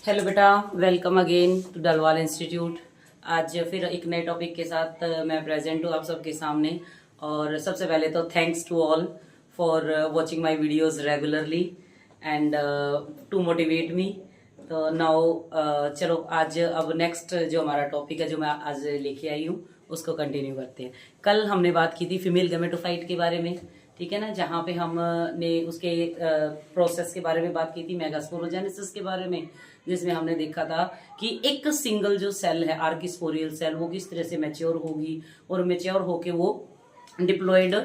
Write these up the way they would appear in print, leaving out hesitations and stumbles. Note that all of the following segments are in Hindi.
हेलो बेटा, वेलकम अगेन टू डलवाल इंस्टीट्यूट। आज फिर एक नए टॉपिक के साथ मैं प्रेजेंट हूँ आप सबके सामने। और सबसे पहले तो thanks to all for watching my videos regularly and to motivate me. तो नाउ चलो आज अब नेक्स्ट जो हमारा टॉपिक है जो मैं आज लेके आई हूँ उसको कंटिन्यू करते हैं। कल हमने बात की थी फीमेल गैमेटोफाइट के बारे में, ठीक है ना, जहाँ पे हमने उसके प्रोसेस के बारे में बात की थी, मेगास्पोरोजेनेसिस के बारे में, जिसमें हमने देखा था कि एक सिंगल जो सेल है आर्किस्पोरियल सेल वो किस तरह से मैच्योर होगी और मैच्योर होके वो डिप्लॉयड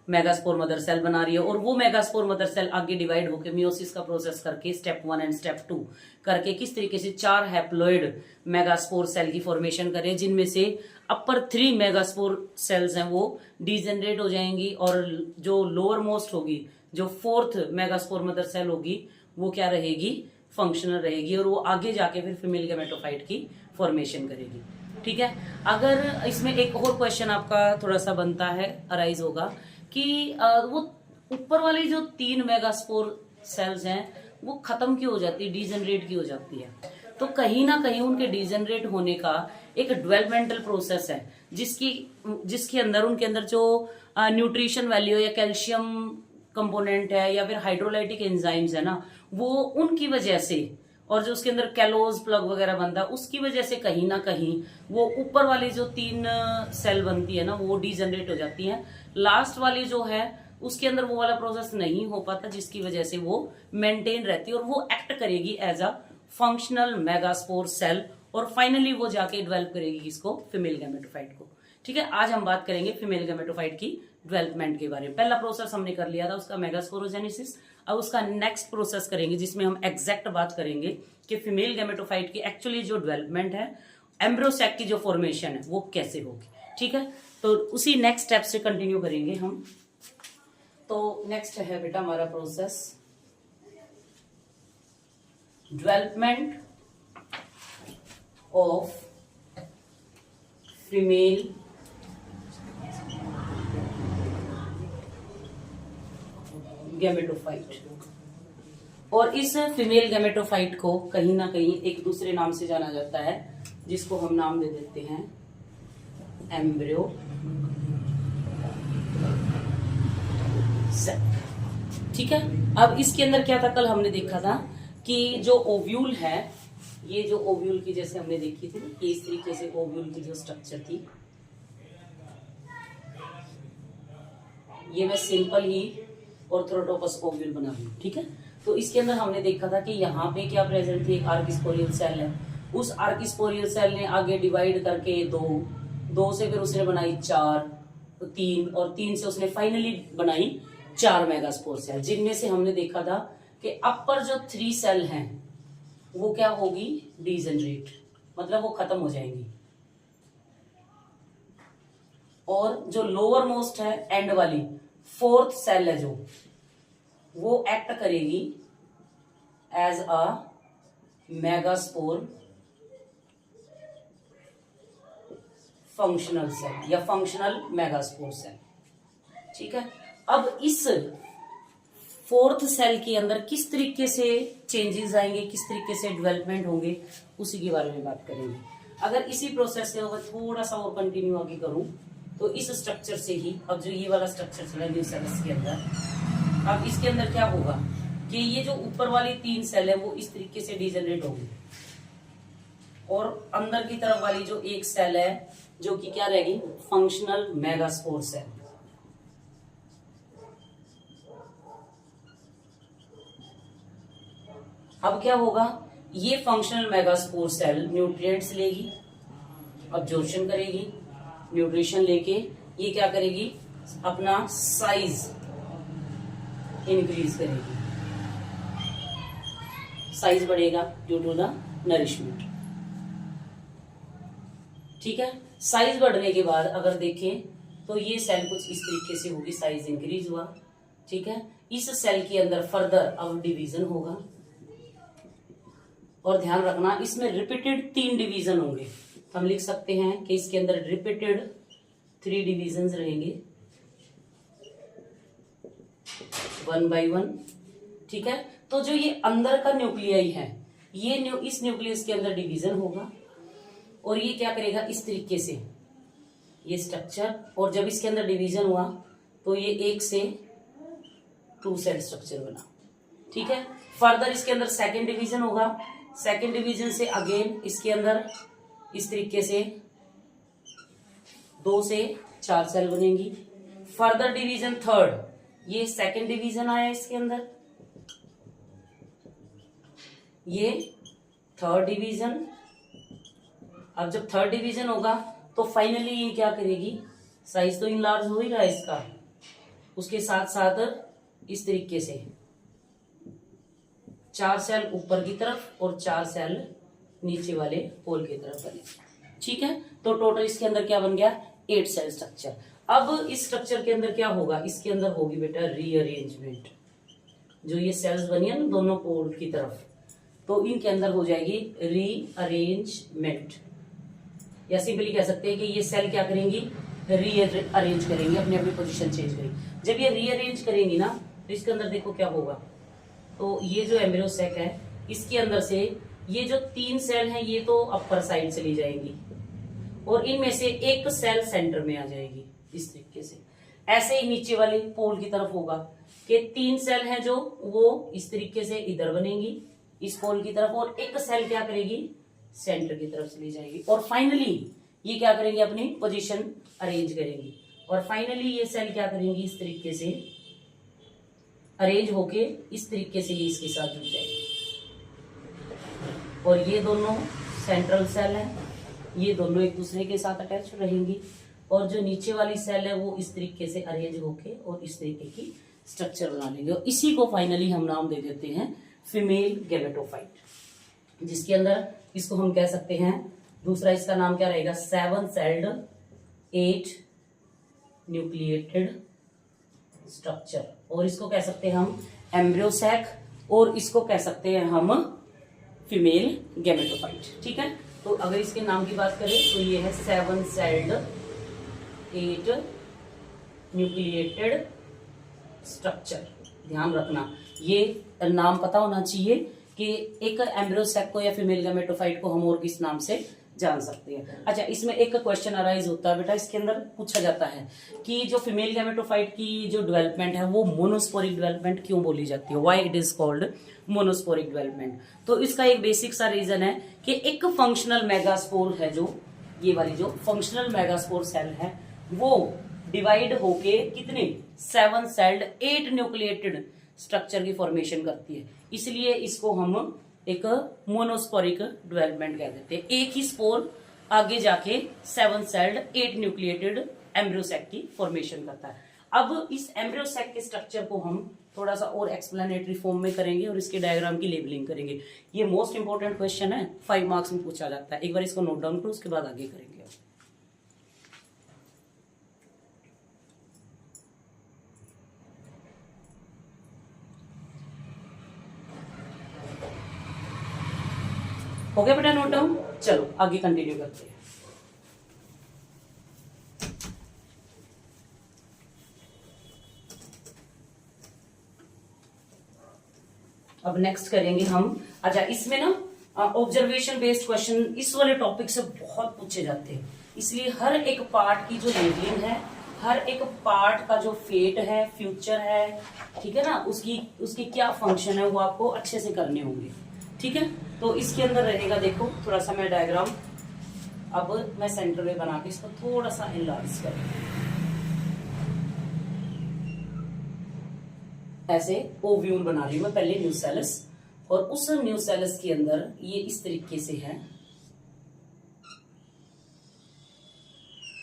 मेगास्पोर मदर सेल बना रही है। और वो मेगास्पोर मदर सेल आगे डिवाइड होकर मियोसिस का प्रोसेस करके स्टेप 1 एंड स्टेप 2 करके किस तरीके से 4 हैप्लॉइड मेगास्पोर सेल की फॉर्मेशन करे, जिनमें से अपर 3 मेगास्पोर सेल्स हैं वो डिजेनरेट हो जाएंगी और जो लोअर मोस्ट होगी, जो 4th मेगास्पोर मदर सेल होगी, वो क्या रहेगी, फंक्शनल रहेगी और वो आगे जाके फिर फीमेल गैमेटोफाइट की फॉर्मेशन करेगी। ठीक है। अगर इसमें एक और क्वेश्चन आपका थोड़ा सा बनता है, अराइज होगा कि वो ऊपर वाली जो 3 मेगास्पोर सेल्स हैं वो खत्म क्यों हो जाती है, डिजेनरेट क्यों हो जाती है। तो कहीं ना कहीं उनके डिजेनरेट होने का एक डेवलपमेंटल प्रोसेस है जिसके अंदर उनके अंदर जो न्यूट्रिशन वैल्यू या कैल्शियम कंपोनेंट है या फिर हाइड्रोलाइटिक एंजाइम्स है ना, वो उनकी वजह से, और जो उसके अंदर कैलोज प्लग वगैरह बनता है उसकी वजह से कहीं ना कहीं वो ऊपर वाली जो 3 सेल बनती है ना वो डिजेनरेट हो जाती है। लास्ट वाली जो है उसके अंदर वो वाला प्रोसेस नहीं हो पाता, जिसकी वजह से वो मेंटेन रहती है और वो एक्ट करेगी as a functional megaspore cell और फाइनली वो जाके डेवलप करेगी किसको, फीमेल गैमेटोफाइट को। ठीक है। आज हम बात करेंगे फीमेल गैमेटोफाइट की डेवलपमेंट के बारे में। पहला प्रोसेस हमने कर लिया था उसका मेगास्पोरोजेनेसिस। अब उसका नेक्स्ट प्रोसेस करेंगे जिसमें हम एग्जैक्ट बात करेंगे कि फीमेल गैमेटोफाइट की एक्चुअली जो डेवलपमेंट है, एम्ब्रियोसैक की जो फॉर्मेशन है वो कैसे होगी। ठीक है। तो उसी नेक्स्ट स्टेप से कंटिन्यू करेंगे हम। तो नेक्स्ट है बेटा हमारा process development of female gametophyte. और इस फीमेल गैमेटोफाइट को कहीं ना कहीं एक दूसरे नाम से जाना जाता है जिसको हम नाम दे देते हैं एम्ब्रियो सेल। ठीक है। अब इसके अंदर क्या था, कल हमने देखा था कि जो ओव्यूल है, ये जो ओव्यूल की जैसे हमने देखी थी कि इस तरीके से ओव्यूल की जो स्ट्रक्चर थी, ये मैं सिंपल ही ऑर्थोट्रोपस ओव्यूल बना रही हूं। ठीक है। तो इसके अंदर हमने देखा था कि यहाँ पे क्या प्रेजेंट थी, एक आर्किस्पोरियल सेल है। उस आर्किस्पोरियल सेल ने आगे डिवाइड करके दो से फिर उसने बनाई 4, 3 और 3 से उसने फाइनली बनाई 4 मेगास्पोर सेल, जिनमें से हमने देखा था कि अपर जो 3 सेल हैं वो क्या होगी, डिजेनरेट, मतलब वो खत्म हो जाएंगी। और जो लोअर मोस्ट है एंड वाली 4th सेल है जो, वो एक्ट करेगी as a megaspore functional cell या फंक्शनल मेगास्पोर सेल। ठीक है। अब इस 4th सेल के अंदर किस तरीके से चेंजेस आएंगे, किस तरीके से डेवलपमेंट होंगे, उसी के बारे में बात करेंगे। अगर इसी प्रोसेस से अगर थोड़ा सा और कंटिन्यू आगे करूं तो इस स्ट्रक्चर से ही, अब जो ये वाला स्ट्रक्चर चला न्यू सेल्स के अंदर, अब इसके अंदर क्या होगा कि ये जो ऊपर वाली 3 सेल है वो इस तरीके से डिजेनरेट होगी और अंदर की तरफ वाली जो एक सेल है जो कि क्या रहेगी, फंक्शनल मेगास्पोर सेल। अब क्या होगा, ये फंक्शनल मेगास्पोर सेल न्यूट्रिएंट्स लेगी, अब्जॉर्प्शन करेगी, न्यूट्रिशन लेके ये क्या करेगी, अपना साइज इंक्रीज करेगी, साइज बढ़ेगा ड्यू टू द नरिशमेंट। ठीक है। साइज बढ़ने के बाद अगर देखें तो ये सेल कुछ इस तरीके से होगी, साइज इंक्रीज हुआ। ठीक है। इस सेल के अंदर फर्दर अब डिवीजन होगा और ध्यान रखना इसमें रिपीटेड 3 डिवीजन होंगे। हम लिख सकते हैं कि इसके अंदर रिपीटेड 3 डिवीजन रहेंगे 1 by 1। ठीक है। तो जो ये अंदर का न्यूक्लियाई है इस न्यूक्लियस के अंदर डिवीजन होगा और ये क्या करेगा इस तरीके से ये स्ट्रक्चर, और जब इसके अंदर डिवीजन हुआ तो ये 1 से 2 सेल स्ट्रक्चर बना। ठीक है, फर्दर इसके अंदर सेकेंड डिवीजन होगा, सेकेंड डिवीजन से अगेन इसके अंदर इस तरीके से 2 से 4 सेल बनेंगी। फर्दर डिवीजन थर्ड, ये सेकेंड डिवीजन आया इसके अंदर, ये थर्ड डिवीजन। अब जब थर्ड डिवीजन होगा तो फाइनली ये क्या करेगी, साइज तो इनलार्ज हो ही रहा है इसका, उसके साथ साथ इस तरीके से 4 सेल ऊपर की तरफ और 4 सेल नीचे वाले पोल की तरफ बने। ठीक है, तो टोटल इसके अंदर क्या बन गया 8 सेल स्ट्रक्चर। अब इस स्ट्रक्चर के अंदर क्या होगा, इसके अंदर होगी बेटा रीअरेंजमेंट। जो ये सेल्स बनी है ना दोनों पोल की तरफ, तो इनके अंदर हो जाएगी रीअरेंजमेंट, या सिंपली कह सकते हैं कि ये सेल क्या करेंगी, रीअरेंज करेंगी, अपनी अपनी पोजीशन चेंज करेंगी। जब ये रीअरेंज करेंगी ना तो इसके अंदर देखो क्या होगा, तो ये जो एम्ब्रियो सैक है इसके अंदर से ये जो 3 सेल हैं ये तो अपर साइड चली जाएंगी और इनमें से एक सेल सेंटर में आ जाएगी इस तरीके से। ऐसे ही नीचे वाले पोल की तरफ होगा कि 3 सेल हैं जो वो इस तरीके से इधर बनेंगी इस पोल की तरफ, और एक सेल क्या करेगी सेंटर की तरफ चली जाएगी, और फाइनली ये क्या करेंगे अपनी पोजीशन अरेंज करेंगी, और फाइनली ये सेल क्या करेंगी इस तरीके से अरेंज होके इस तरीके से ये इसके साथ जुड़ जाएगी। और ये दोनों सेंट्रल सेल हैं, ये दोनों एक दूसरे के साथ अटैच रहेंगी, और जो नीचे वाली सेल है वो इस तरीके से अरेंज होके और इस तरीके की स्ट्रक्चर बना लेंगे, और इसी को फाइनली हम नाम दे देते हैं फीमेल गैमेटोफाइट, जिसके अंदर इसको हम कह सकते हैं, दूसरा इसका नाम क्या रहेगा 7 सेल्ड 8 न्यूक्लिएटेड स्ट्रक्चर, और इसको कह सकते हैं हम एम्ब्रियो सैक, और इसको कह सकते हैं हम फीमेल गैमेटोफाइट। ठीक है, तो अगर इसके नाम की बात करें तो ये है 7 सेल्ड 8 न्यूक्लिएटेड स्ट्रक्चर। ध्यान रखना ये नाम पता होना चाहिए कि एक एम्ब्रियो सैक को या फीमेल गैमेटोफाइट को हम और किस नाम से जान सकते हैं। अच्छा, इसमें एक क्वेश्चन अराइज होता है बेटा, इसके अंदर पूछा जाता है कि जो फीमेल गैमेटोफाइट की जो डेवलपमेंट है वो मोनोस्पोरिक डेवलपमेंट क्यों बोली जाती है, why it is called monosporic development. तो इसका एक बेसिक सा रीजन है कि एक फंक्शनल मेगास्पोर है, जो ये वाली जो फंक्शनल मेगास्पोर सेल है वो डिवाइड होके कितने 7 सेल्ड 8 न्यूक्लिएटेड स्ट्रक्चर की फॉर्मेशन करती है, इसलिए इसको हम एक मोनोस्पोरिक डेवलपमेंट कह देते हैं। एक ही स्पोर आगे जाके 7 सेल्ड 8 न्यूक्लिएटेड एम्ब्रियो सैक की फॉर्मेशन करता है। अब इस एम्ब्रियो सैक के स्ट्रक्चर को हम थोड़ा सा और एक्सप्लेनेटरी फॉर्म में करेंगे और इसके डायग्राम की लेबलिंग करेंगे। ये मोस्ट इंपोर्टेंट क्वेश्चन है, 5 मार्क्स में पूछा जाता है। एक बार इसको नोट डाउन करो, उसके बाद आगे करेंगे। हो गया बेटा नोट डाउन, चलो आगे कंटिन्यू करते हैं। अब नेक्स्ट करेंगे हम, अच्छा इसमें ना ऑब्जर्वेशन बेस्ड क्वेश्चन इस वाले टॉपिक से बहुत पूछे जाते हैं, इसलिए हर एक पार्ट की जो लेबलिंग है, हर एक पार्ट का जो फेट है, फ्यूचर है, ठीक है ना, उसकी क्या फंक्शन है वो आपको अच्छे से करने होंगे। ठीक है, तो इसके अंदर रहेगा, देखो थोड़ा सा मैं डायग्राम अब मैं सेंटर में बना के इसको थोड़ा सा इनलार्ज करूंगी, ऐसे ओव्यूल बना रही हूं मैं पहले न्यूसेलस, और उस न्यूसेलस के अंदर ये इस तरीके से है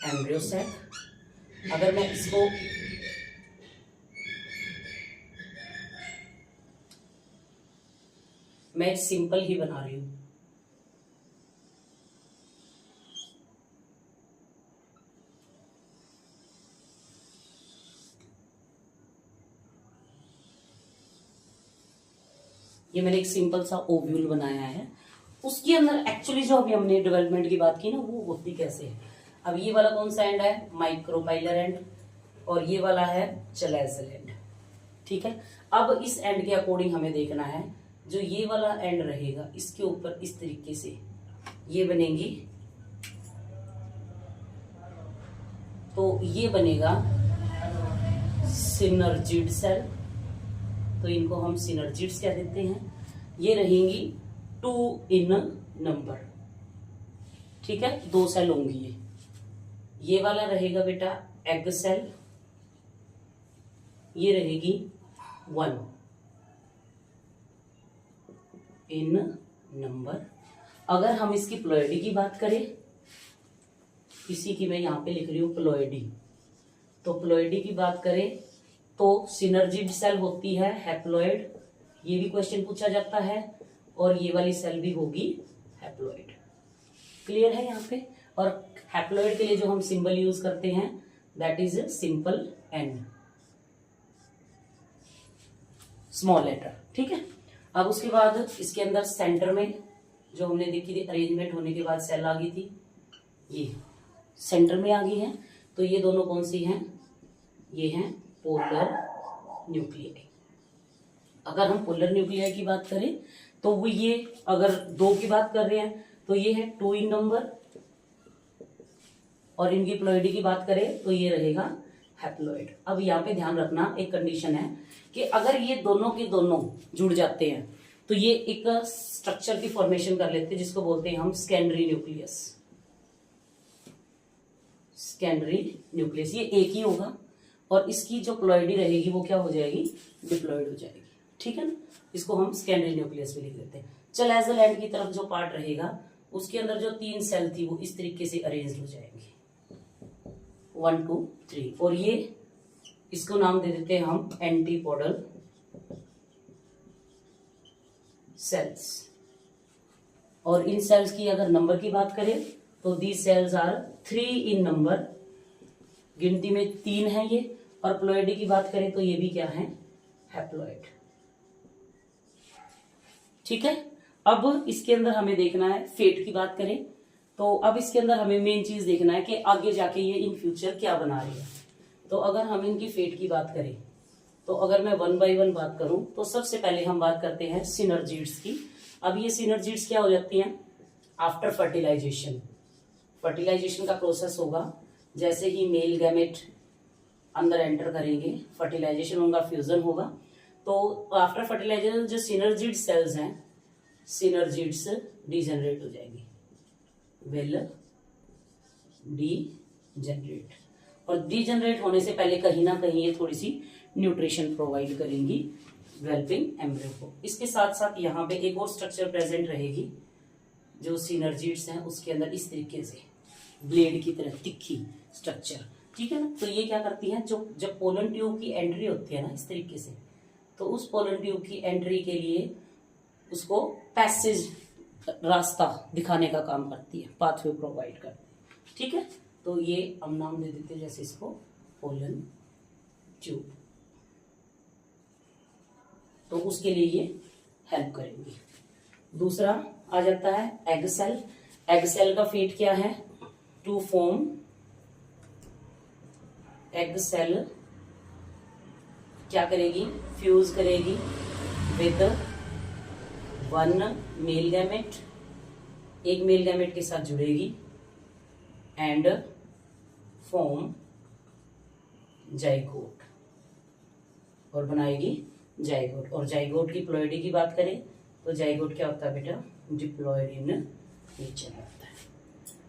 एम्ब्रियो सैक। अगर मैं इसको मैं सिंपल ही बना रही हूं, ये मैंने एक सिंपल सा ओव्यूल बनाया है। उसके अंदर एक्चुअली जो अभी हमने डेवलपमेंट की बात की ना वो होती कैसे है। अब ये वाला कौन सा एंड है, माइक्रोपाइलर एंड, और ये वाला है चलेजल एंड। ठीक है, अब इस एंड के अकॉर्डिंग हमें देखना है जो ये वाला एंड रहेगा इसके ऊपर इस तरीके से ये बनेंगी, तो ये बनेगा सिनर्जिड सेल। तो इनको हम सिनर्जिड्स क्या देते हैं। ये रहेंगी 2 इन नंबर, ठीक है, 2 सेल होंगी। ये वाला रहेगा बेटा एग सेल, ये रहेगी 1 इन नंबर। अगर हम इसकी प्लॉइडी की बात करें, इसी की मैं यहां पे लिख रही हूं प्लॉइडी, तो प्लॉइडी की बात करें तो सिनर्जिड सेल होती है हैप्लॉइड, ये भी क्वेश्चन पूछा जाता है, और ये वाली सेल भी होगी हैप्लॉइड। क्लियर है यहाँ पे। और हैप्लॉइड के लिए जो हम सिंबल यूज करते हैं that is simple N, small letter, ठीक है। अब उसके बाद इसके अंदर सेंटर में जो हमने देखी थी अरेंजमेंट होने के बाद सेल आ गई थी, ये सेंटर में आ गई है। तो ये दोनों कौन सी हैं, ये हैं पोलर न्यूक्लियाई। अगर हम पोलर न्यूक्लियाई की बात करें तो वो ये, अगर 2 की बात कर रहे हैं तो ये है 2 इन नंबर, और इनकी प्लॉइडी की बात करें तो ये रहेगा हैप्लॉइड। अब यहाँ पे ध्यान रखना, एक कंडीशन है कि अगर ये दोनों के दोनों जुड़ जाते हैं तो ये एक स्ट्रक्चर की फॉर्मेशन कर लेते हैं जिसको बोलते हैं हम सेकेंडरी न्यूक्लियस। सेकेंडरी न्यूक्लियस ये एक ही होगा, और इसकी जो प्लॉइडी रहेगी वो क्या हो जाएगी, डिप्लॉइड हो जाएगी, ठीक है ना। इसको हम सेकेंडरी न्यूक्लियस भी लिख देते हैं। चलेजल एंड की तरफ जो पार्ट रहेगा उसके अंदर जो 3 सेल थी वो इस तरीके से अरेंज हो जाएंगे, 1 2 3, और ये इसको नाम दे देते हैं हम एंटीपोडल सेल्स। और इन सेल्स की अगर नंबर की बात करें तो दी सेल्स आर 3 इन नंबर, गिनती में 3 है ये। और प्लॉइडी की बात करें तो ये भी क्या है, हैप्लॉइड, ठीक है। अब इसके अंदर हमें देखना है, फेट की बात करें तो अब इसके अंदर हमें मेन चीज देखना है कि आगे जाके ये इन फ्यूचर क्या बना रही है। तो अगर हम इनकी फेट की बात करें तो अगर मैं 1 बाय 1 बात करूं तो सबसे पहले हम बात करते हैं सिनर्जिड्स की। अब ये सिनर्जिड्स क्या हो जाती हैं, आफ्टर फर्टिलाइजेशन, फर्टिलाइजेशन का प्रोसेस होगा, जैसे ही मेल गैमेट अंदर एंटर करेंगे फर्टिलाइजेशन, उनका फ्यूजन होगा। तो आफ्टर फर्टिलाइजेशन जो सिनर्जिड सेल्स हैं, सिनर्जिड्स डीजनरेट हो जाएंगी, विल डीजनरेट। और डीजनरेट होने से पहले कहीं ना कहीं ये थोड़ी सी न्यूट्रिशन प्रोवाइड करेंगी डेवलपिंग एम्ब्रियो को। इसके साथ साथ यहाँ पे एक और स्ट्रक्चर प्रेजेंट रहेगी जो सिनर्जिड्स हैं उसके अंदर इस तरीके से ब्लेड की तरह तिखी स्ट्रक्चर, ठीक है ना। तो ये क्या करती हैं, जो जब पोलन ट्यूब की एंट्री होती है ना इस तरीके से, तो उस पोलन ट्यूब की एंट्री के लिए उसको पैसेज रास्ता दिखाने का काम करती है, पाथवे प्रोवाइड करती है, ठीक है। तो ये हम नाम दे देते हैं जैसे इसको पोलन ट्यूब, तो उसके लिए ये हेल्प करेंगी। दूसरा आ जाता है एग सेल। एग सेल का फेट क्या है, टू फॉर्म, एग सेल क्या करेगी, फ्यूज करेगी विद 1 मेल गैमेट, एक मेल गैमेट के साथ जुड़ेगी, एंड फॉर्म जाइगोट, और बनाएगी जाइगोट। और जाइगोट की प्लॉइडी की बात करें तो जाइगोट क्या होता है बेटा, डिप्लॉयड इन नेचर होता है,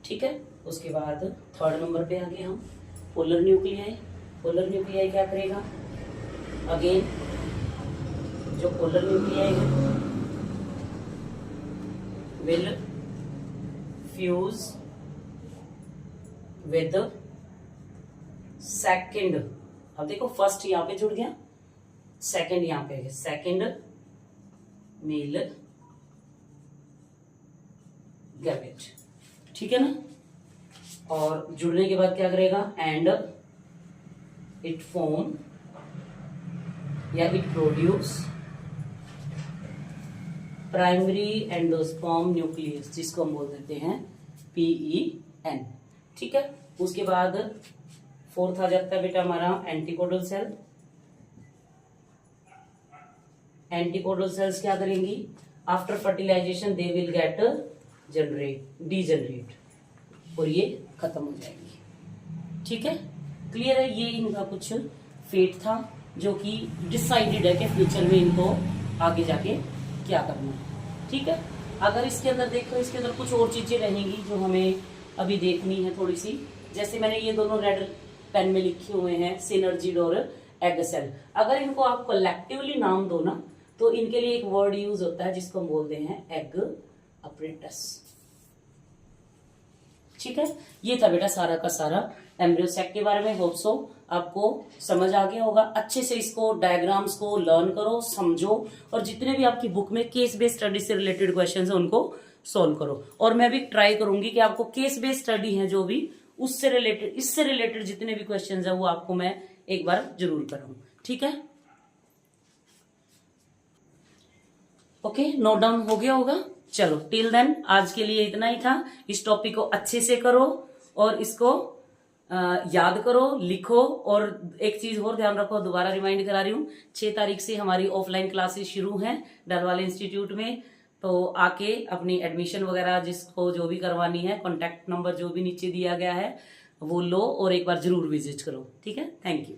ठीक है। उसके बाद 3rd नंबर पे आ गए हम, पोलर न्यूक्लियाई। पोलर न्यूक्लियाई क्या करेगा, अगेन जो पोलर न्यूक्लियाई है विल फ्यूज विद सेकंड, अब देखो फर्स्ट यहां पे जुड़ गया, सेकंड यहां पे है, सेकंड मेल गैमेट, ठीक है ना। और जुड़ने के बाद क्या करेगा, एंड इट फॉर्म या it produce primary endosperm nucleus, जिसको हम बोल देते हैं PEN, ठीक है। उसके बाद 4th आ जाता है बेटा हमारा एंटीपोडल सेल। एंटीकोडल सेल्स क्या करेंगी, after fertilization they will get degenerate और ये खत्म हो जाएगी। ठीक है, क्लियर है। ये इनका कुछ फेट था जो कि डिसाइडेड है कि फ्यूचर में इनको आगे जाके क्या करना है। ठीक है, अगर इसके अंदर देखो, इसके अंदर कुछ और चीजें रहेंगी जो हमें अभी देखनी है थोड़ी सी। जैसे मैंने ये दोनों रेड पेन में लिखे हुए हैं, सिनर्जिड और एग सेल। अगर इनको आप कलेक्टिवली नाम दो ना, तो इनके लिए एक वर्ड यूज होता है जिसको हम बोलते हैं एग अप्रेंटिस। ठीक है, ये था बेटा सारा का सारा एम्ब्रियो सेक के बारे में। होप सो आपको समझ आ गया होगा। अच्छे से इसको डायग्राम्स को लर्न करो, समझो, और जितने भी आपकी बुक में केस बेस्ड स्टडी से रिलेटेड क्वेश्चंस है उनको सॉल्व करो। और मैं भी ट्राई करूंगी कि आपको केस बेस्ड स्टडी है जो भी, उससे रिलेटेड, इससे रिलेटेड जितने भी क्वेश्चंस है वो आपको मैं एक बार जरूर कराऊं। ठीक है, ओके, नोट डाउन हो गया होगा। चलो, टिल देन आज के लिए इतना ही था। इस टॉपिक को अच्छे से करो और इसको याद करो, लिखो। और एक चीज और ध्यान रखो, दोबारा रिमाइंड करा रही हूँ, 6 तारीख से हमारी ऑफलाइन क्लासेस शुरू हैं डलवाल इंस्टीट्यूट में। तो आके अपनी एडमिशन वगैरह जिसको जो भी करवानी है, कॉन्टैक्ट नंबर जो भी नीचे दिया गया है वो लो और एक बार जरूर विजिट करो। ठीक है, थैंक यू।